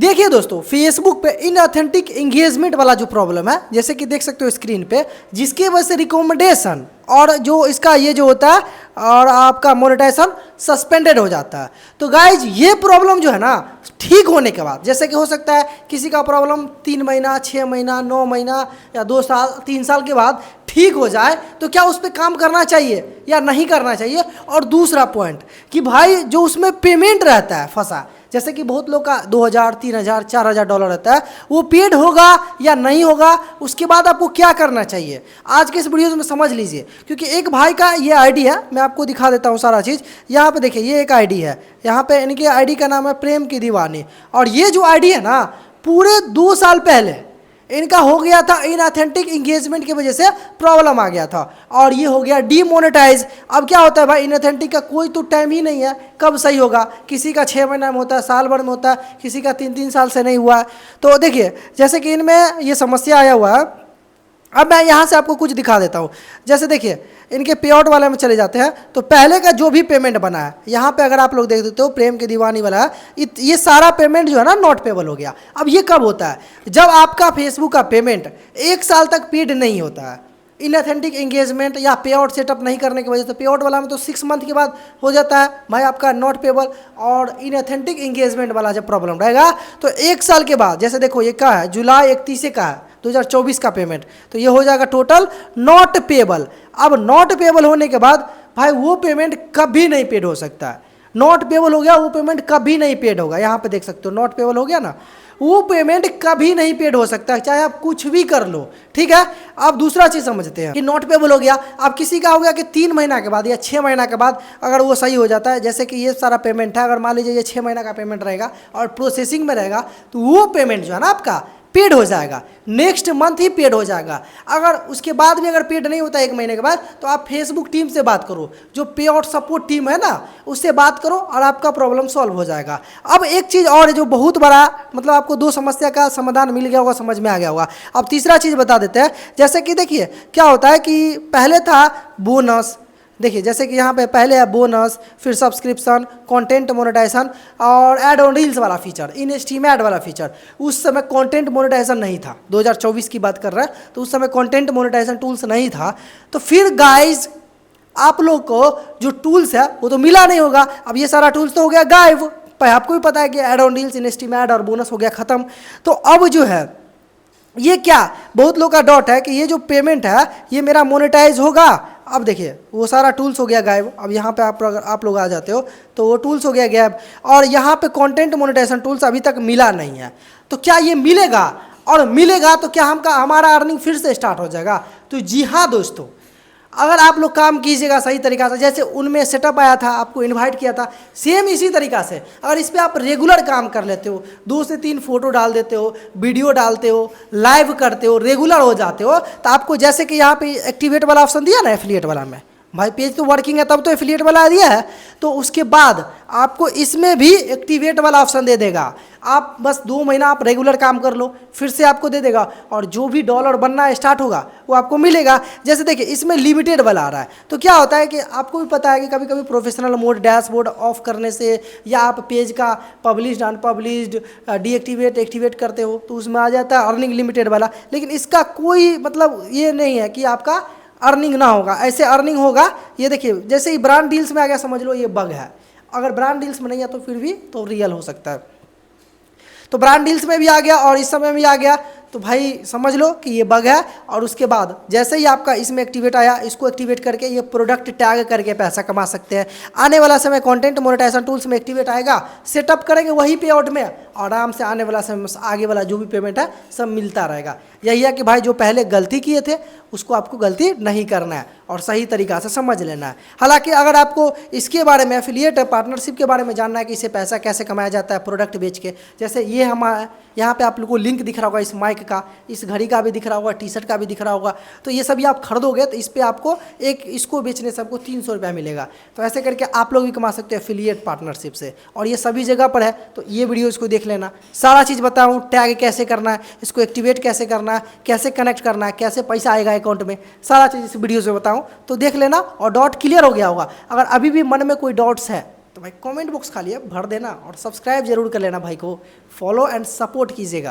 देखिए दोस्तों, फेसबुक पे इनऑथेंटिक एंगेजमेंट वाला जो प्रॉब्लम है, जैसे कि देख सकते हो स्क्रीन पे, जिसकी वजह से रिकमेंडेशन और जो इसका ये जो होता है और आपका मोनेटाइजेशन सस्पेंडेड हो जाता है। तो गाइज ये प्रॉब्लम जो है ना, ठीक होने के बाद, जैसे कि हो सकता है किसी का प्रॉब्लम 3 महीना, 6 महीना, 9 महीना या 2 साल, 3 साल के बाद ठीक हो जाए, तो क्या उस पर काम करना चाहिए या नहीं करना चाहिए। और दूसरा पॉइंट कि भाई जो उसमें पेमेंट रहता है फंसा, जैसे कि बहुत लोग का 2000, 3000, 4000 डॉलर रहता है, वो पेड होगा या नहीं होगा, उसके बाद आपको क्या करना चाहिए, आज के इस वीडियो में समझ लीजिए। क्योंकि एक भाई का ये आईडी है, मैं आपको दिखा देता हूँ सारा चीज़। यहाँ पे देखिए, ये एक आईडी है, यहाँ पे इनके आईडी का नाम है प्रेम की दीवानी। और ये जो आईडी है ना, पूरे 2 साल पहले इनका हो गया था इनऑथेंटिक एंगेजमेंट की वजह से प्रॉब्लम आ गया था, और ये हो गया डीमोनेटाइज। अब क्या होता है भाई, इनऑथेंटिक का कोई तो टाइम ही नहीं है कब सही होगा। किसी का 6 महीना में होता है, साल भर में होता है, किसी का 3-3 साल से नहीं हुआ है। तो देखिए, जैसे कि इनमें ये समस्या आया हुआ है। अब मैं यहाँ से आपको कुछ दिखा देता हूँ। जैसे देखिए, इनके पे आउट वाले में चले जाते हैं, तो पहले का जो भी पेमेंट बना है, यहाँ पे अगर आप लोग देख देते हो प्रेम की दीवानी वाला, ये सारा पेमेंट जो है ना नॉट पेबल हो गया। अब ये कब होता है, जब आपका फेसबुक का पेमेंट 1 साल तक पेड नहीं होता है। इनऑथेंटिक एंगेजमेंट या पे आउट सेटअप नहीं करने की वजह से, पे आउट वाला में तो 6 मंथ के बाद हो जाता है भाई आपका नॉट पेबल। और इनऑथेंटिक एंगेजमेंट वाला जब प्रॉब्लम रहेगा तो 1 साल के बाद, जैसे देखो ये क्या है, जुलाई 31 का है 2024 का पेमेंट, तो ये हो जाएगा टोटल नॉट पेबल। अब नॉट पेबल होने के बाद भाई वो पेमेंट कभी नहीं पेड हो सकता है। नॉट पेबल हो गया, वो पेमेंट कभी नहीं पेड होगा। यहाँ पे देख सकते हो नॉट पेबल हो गया ना, वो पेमेंट कभी नहीं पेड हो सकता, चाहे आप कुछ भी कर लो। ठीक है, अब दूसरा चीज समझते हैं कि नॉट पेबल हो गया। अब किसी का हो गया कि 3 महीना के बाद या 6 महीना के बाद अगर वो सही हो जाता है, जैसे कि ये सारा पेमेंट है, अगर मान लीजिए ये 6 महीना का पेमेंट रहेगा और प्रोसेसिंग में रहेगा, तो वो पेमेंट जो है ना आपका पेड हो जाएगा, नेक्स्ट मंथ ही पेड हो जाएगा। अगर उसके बाद भी अगर पेड नहीं होता 1 महीने के बाद, तो आप फेसबुक टीम से बात करो, जो पे आउट सपोर्ट टीम है ना, उससे बात करो और आपका प्रॉब्लम सॉल्व हो जाएगा। अब एक चीज़ और है जो बहुत बड़ा, मतलब आपको 2 समस्या का समाधान मिल गया होगा, समझ में आ गया होगा। अब तीसरा चीज़ बता देते हैं। जैसे कि देखिए क्या होता है कि पहले था बोनस। देखिए जैसे कि यहाँ पे पहले है बोनस, फिर सब्सक्रिप्शन, कंटेंट मोनेटाइजेशन और ऐड ऑन रील्स वाला फीचर, इन स्ट्रीम ऐड वाला फीचर। उस समय कंटेंट मोनेटाइजेशन नहीं था, 2024 की बात कर रहे हैं, तो उस समय कंटेंट मोनेटाइजेशन टूल्स नहीं था। तो फिर गाइज आप लोग को जो टूल्स है वो तो मिला नहीं होगा। अब ये सारा टूल्स तो हो गया गायब। आपको भी पता है कि add on reels, in stream add और बोनस हो गया ख़त्म। तो अब जो है ये क्या, बहुत लोग का डाउट है कि ये जो पेमेंट है ये मेरा मोनेटाइज होगा। अब देखिए वो सारा टूल्स हो गया गायब। अब यहाँ पे आप लोग आ जाते हो तो वो टूल्स हो गया गायब, और यहाँ पे कंटेंट मोनेटाइजेशन टूल्स अभी तक मिला नहीं है। तो क्या ये मिलेगा, और मिलेगा तो क्या हमारा अर्निंग फिर से स्टार्ट हो जाएगा। तो जी हाँ दोस्तों, अगर आप लोग काम कीजिएगा सही तरीका से, जैसे उनमें सेटअप आया था, आपको इनवाइट किया था, सेम इसी तरीका से अगर इस पर आप रेगुलर काम कर लेते हो, 2 से 3 फोटो डाल देते हो, वीडियो डालते हो, लाइव करते हो, रेगुलर हो जाते हो, तो आपको जैसे कि यहाँ पे एक्टिवेट वाला ऑप्शन दिया ना एफिलिएट वाला में, भाई पेज तो वर्किंग है तब तो एफिलिएट वाला दिया है, तो उसके बाद आपको इसमें भी एक्टिवेट वाला ऑप्शन दे देगा। आप बस 2 महीना आप रेगुलर काम कर लो, फिर से आपको दे देगा, और जो भी डॉलर बनना स्टार्ट होगा वो आपको मिलेगा। जैसे देखिए इसमें लिमिटेड वाला आ रहा है, तो क्या होता है कि आपको भी पता है कि कभी कभी प्रोफेशनल मोड डैशबोर्ड ऑफ करने से, या आप पेज का पब्लिश्ड अनपब्लिश्ड डीएक्टिवेट एक्टिवेट करते हो, तो उसमें आ जाता है अर्निंग लिमिटेड वाला। लेकिन इसका कोई मतलब ये नहीं है कि आपका अर्निंग ना होगा, ऐसे अर्निंग होगा। ये देखिए जैसे ही ब्रांड डील्स में आ गया, समझ लो ये बग है। अगर ब्रांड डील्स में नहीं है तो फिर भी तो रियल हो सकता है। तो ब्रांड डील्स में भी आ गया और इस समय भी आ गया, तो भाई समझ लो कि ये बग है। और उसके बाद जैसे ही आपका इसमें एक्टिवेट आया, इसको एक्टिवेट करके ये प्रोडक्ट टैग करके पैसा कमा सकते हैं। आने वाला समय कंटेंट मोनेटाइजेशन टूल्स में एक्टिवेट आएगा, सेटअप करेंगे वही पे आउट में, आराम से आने वाला समय आगे वाला जो भी पेमेंट है सब मिलता रहेगा। यही है कि भाई जो पहले गलती किए थे उसको आपको गलती नहीं करना है और सही तरीक़ा से समझ लेना है। हालांकि अगर आपको इसके बारे में, एफिलिएट पार्टनरशिप के बारे में जानना है कि इससे पैसा कैसे कमाया जाता है प्रोडक्ट बेच के, जैसे ये हमारा यहाँ पे आप लोगों को लिंक दिख रहा होगा, इस माइक का, इस घड़ी का भी दिख रहा होगा, टी-शर्ट का भी दिख रहा होगा, तो ये सभी आप खरीदोगे तो इस पर आपको इसको बेचने से आपको 300 रुपया मिलेगा। तो ऐसे करके आप लोग भी कमा सकते हैं एफिलिएट पार्टनरशिप से, और ये सभी जगह पर है। तो ये वीडियो इसको देख लेना, सारा चीज़ बताऊँ, टैग कैसे करना है, इसको एक्टिवेट कैसे करना है, कैसे कनेक्ट करना है, कैसे पैसा आएगा अकाउंट में, सारा चीज़ इस वीडियो से बताऊँ, तो देख लेना और डाउट क्लियर हो गया होगा। अगर अभी भी मन में कोई डाउट्स है तो भाई कमेंट बॉक्स खाली है, भर देना और सब्सक्राइब जरूर कर लेना भाई को, फॉलो एंड सपोर्ट कीजिएगा।